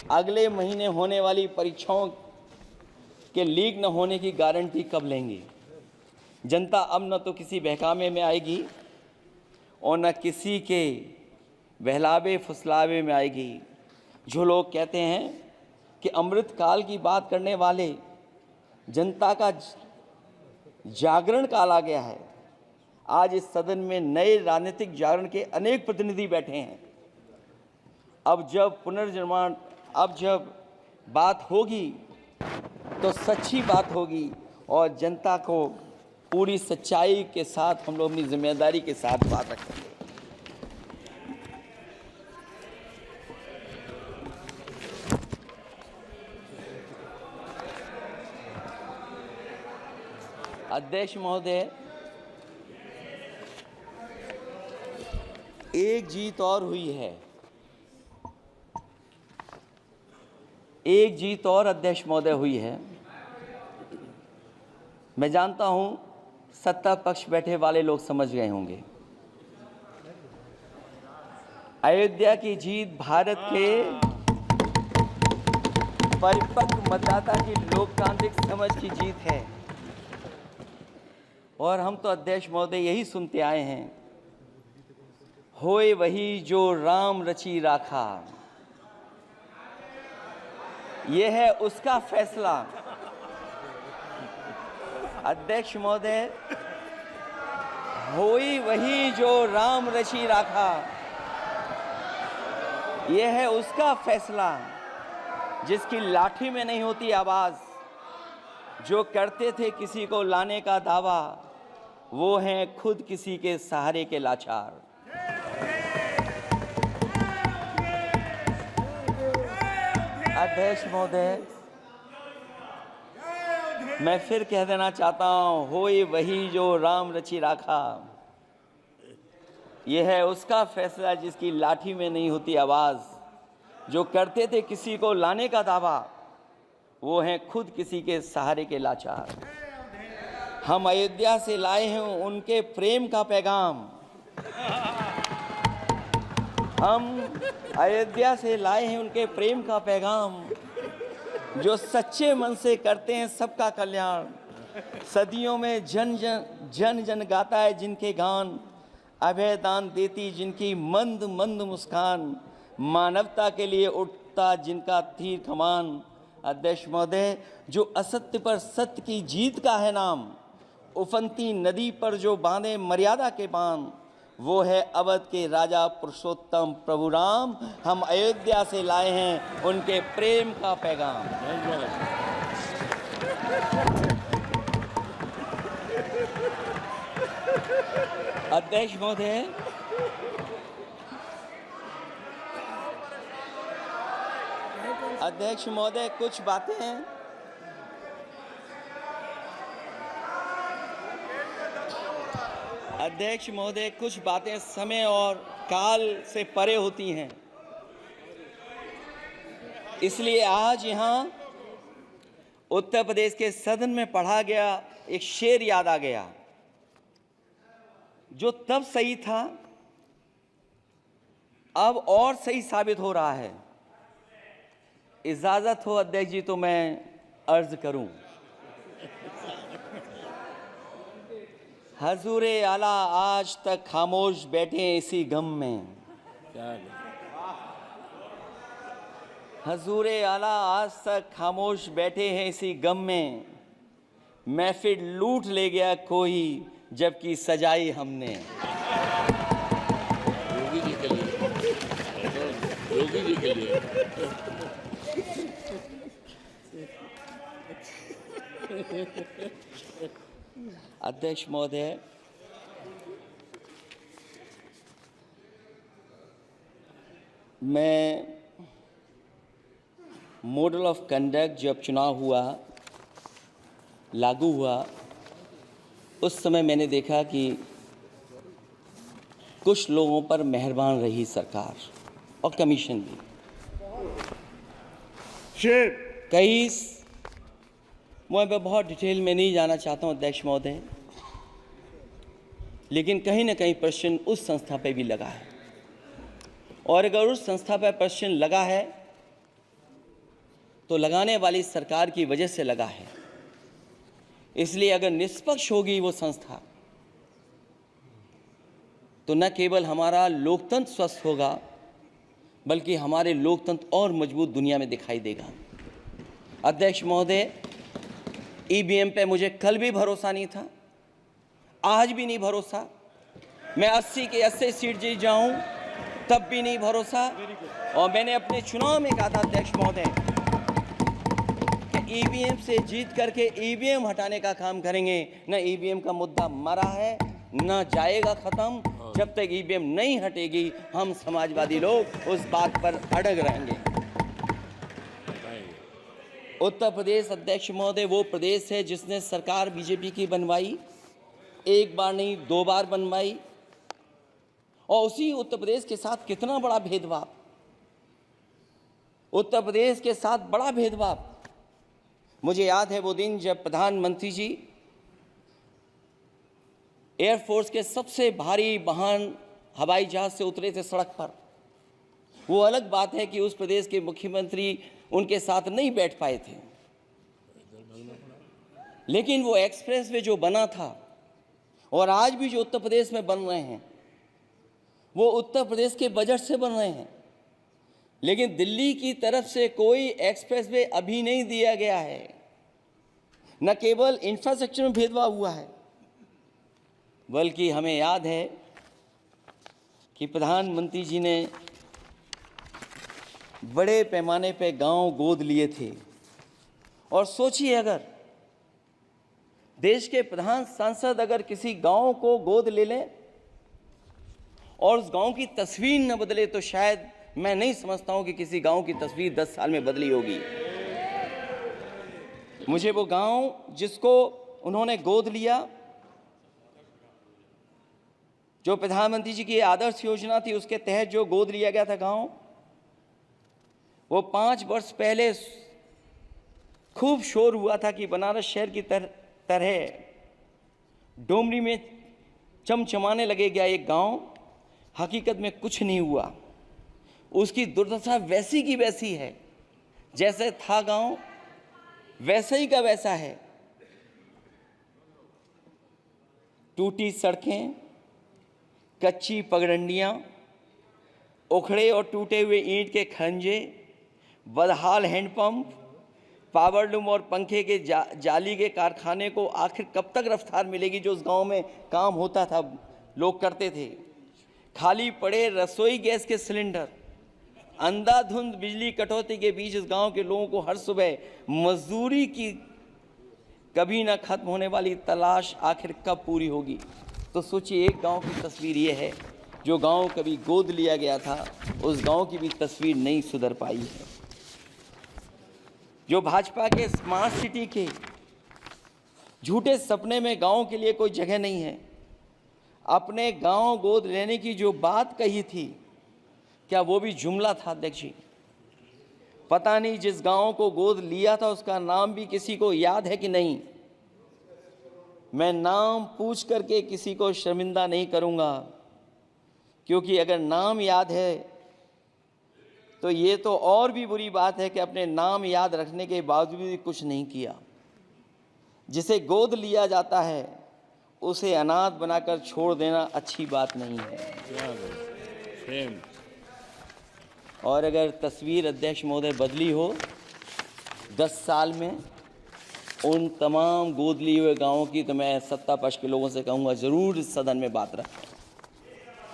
अगले महीने होने वाली परीक्षाओं के लीक न होने की गारंटी कब लेंगे? जनता अब न तो किसी बहकावे में आएगी और न किसी के बहलावे फुसलावे में आएगी। जो लोग कहते हैं कि अमृत काल की बात करने वाले, जनता का जागरण काल आ गया है। आज इस सदन में नए राजनीतिक जागरण के अनेक प्रतिनिधि बैठे हैं। अब जब बात होगी तो सच्ची बात होगी और जनता को पूरी सच्चाई के साथ हम लोग अपनी जिम्मेदारी के साथ बात रखेंगे। अध्यक्ष महोदय, एक जीत और हुई है। एक जीत और अध्यक्ष महोदय हुई है। मैं जानता हूं सत्ता पक्ष बैठे वाले लोग समझ गए होंगे। अयोध्या की जीत भारत के परिपक्व मतदाता की लोकतांत्रिक समझ की जीत है। और हम तो अध्यक्ष महोदय यही सुनते आए हैं, होए वही जो राम रची राखा। यह है उसका फैसला। अध्यक्ष महोदय, होई वही जो राम रची राखा, यह है उसका फैसला जिसकी लाठी में नहीं होती आवाज। जो करते थे किसी को लाने का दावा, वो हैं खुद किसी के सहारे के लाचार। अध्यक्ष महोदय, मैं फिर कह देना चाहता हूं, होए वही जो राम रची राखा। यह है उसका फैसला जिसकी लाठी में नहीं होती आवाज। जो करते थे किसी को लाने का दावा, वो हैं खुद किसी के सहारे के लाचार। हम अयोध्या से लाए हैं उनके प्रेम का पैगाम। हम अयोध्या से लाए हैं उनके प्रेम का पैगाम, जो सच्चे मन से करते हैं सबका कल्याण। सदियों में जन जन गाता है जिनके गान, अभय दान देती जिनकी मंद मंद मुस्कान। मानवता के लिए उठता जिनका तीर कमान। अध्यक्ष महोदय, जो असत्य पर सत्य की जीत का है नाम, उफनती नदी पर जो बांधे मर्यादा के बांध, वो है अवध के राजा पुरुषोत्तम प्रभु राम। हम अयोध्या से लाए हैं उनके प्रेम का पैगाम। अध्यक्ष महोदय, कुछ बातें कुछ बातें समय और काल से परे होती हैं। इसलिए आज यहां उत्तर प्रदेश के सदन में पढ़ा गया एक शेर याद आ गया, जो तब सही था अब और सही साबित हो रहा है। इजाजत हो अध्यक्ष जी तो मैं अर्ज करूं। हजूरे आला आज तक खामोश बैठे इसी गम में। हजूरे आला आज तक खामोश बैठे हैं इसी गम में। महफिल लूट ले गया कोई जबकि सजाई हमने। योगी जी के लिए अध्यक्ष महोदय, मैं मॉडल ऑफ कंडक्ट जब चुनाव लागू हुआ, उस समय मैंने देखा कि कुछ लोगों पर मेहरबान रही सरकार और कमीशन भी। मैं बहुत डिटेल में नहीं जाना चाहता हूं अध्यक्ष महोदय, लेकिन कहीं ना कहीं प्रश्न उस संस्था पे भी लगा है। और अगर उस संस्था पर प्रश्न लगा है तो लगाने वाली सरकार की वजह से लगा है। इसलिए अगर निष्पक्ष होगी वो संस्था तो न केवल हमारा लोकतंत्र स्वस्थ होगा बल्कि हमारे लोकतंत्र और मजबूत दुनिया में दिखाई देगा। अध्यक्ष महोदय, ईवीएम पे मुझे कल भी भरोसा नहीं था, आज भी नहीं भरोसा। मैं 80 के 80 सीट जीत जाऊं तब भी नहीं भरोसा। और मैंने अपने चुनाव में कहा था अध्यक्ष महोदय कि ईवीएम से जीत करके ईवीएम हटाने का काम करेंगे। न ईवीएम का मुद्दा मरा है न जाएगा खत्म। जब तक ईवीएम नहीं हटेगी हम समाजवादी लोग उस बात पर अड़ग रहेंगे। उत्तर प्रदेश अध्यक्ष महोदय वो प्रदेश है जिसने सरकार बीजेपी की बनवाई, एक बार नहीं 2 बार बनवाई। और उसी उत्तर प्रदेश के साथ कितना बड़ा भेदभाव, उत्तर प्रदेश के साथ बड़ा भेदभाव। मुझे याद है वो दिन जब प्रधानमंत्री जी एयरफोर्स के सबसे भारी वाहन हवाई जहाज से उतरे थे सड़क पर। वो अलग बात है कि उस प्रदेश के मुख्यमंत्री उनके साथ नहीं बैठ पाए थे, लेकिन वो एक्सप्रेसवे जो बना था और आज भी जो उत्तर प्रदेश में बन रहे हैं वो उत्तर प्रदेश के बजट से बन रहे हैं। लेकिन दिल्ली की तरफ से कोई एक्सप्रेसवे अभी नहीं दिया गया है। न केवल इंफ्रास्ट्रक्चर में भेदभाव हुआ है बल्कि हमें याद है कि प्रधानमंत्री जी ने बड़े पैमाने पे गांव गोद लिए थे। और सोचिए, अगर देश के प्रधान सांसद अगर किसी गांव को गोद ले लें और उस गांव की तस्वीर न बदले तो शायद मैं नहीं समझता हूं कि किसी गांव की तस्वीर 10 साल में बदली होगी। मुझे वो गांव जिसको उन्होंने गोद लिया, जो प्रधानमंत्री जी की आदर्श योजना थी उसके तहत जो गोद लिया गया था गांव, वो 5 वर्ष पहले खूब शोर हुआ था कि बनारस शहर की तरह डोमरी में चमचमाने लगेगा एक गांव। हकीकत में कुछ नहीं हुआ। उसकी दुर्दशा वैसी की वैसी है, जैसे था गांव वैसे ही का वैसा है। टूटी सड़कें, कच्ची पगडंडियां, उखड़े और टूटे हुए ईंट के खंजे, बदहाल हैंडपंप, पावरलूम और पंखे के जाली के कारखाने को आखिर कब तक रफ्तार मिलेगी जो उस गांव में काम होता था, लोग करते थे। खाली पड़े रसोई गैस के सिलेंडर, अंधाधुंध बिजली कटौती के बीच इस गांव के लोगों को हर सुबह मजदूरी की कभी ना खत्म होने वाली तलाश आखिर कब पूरी होगी। तो सोचिए, एक गांव की तस्वीर ये है। जो गांव कभी गोद लिया गया था उस गांव की भी तस्वीर नहीं सुधर पाई है। जो भाजपा के स्मार्ट सिटी के झूठे सपने में गांव के लिए कोई जगह नहीं है। अपने गांव गोद लेने की जो बात कही थी, क्या वो भी जुमला था अध्यक्ष जी? पता नहीं जिस गांव को गोद लिया था उसका नाम भी किसी को याद है कि नहीं। मैं नाम पूछ करके किसी को शर्मिंदा नहीं करूंगा, क्योंकि अगर नाम याद है तो ये तो और भी बुरी बात है कि अपने नाम याद रखने के बावजूद भी कुछ नहीं किया। जिसे गोद लिया जाता है उसे अनाथ बनाकर छोड़ देना अच्छी बात नहीं है। और अगर तस्वीर अध्यक्ष महोदय बदली हो 10 साल में उन तमाम गोद लिए हुए गांवों की, तो मैं सत्ता पक्ष के लोगों से कहूँगा ज़रूर इस सदन में बात रखें।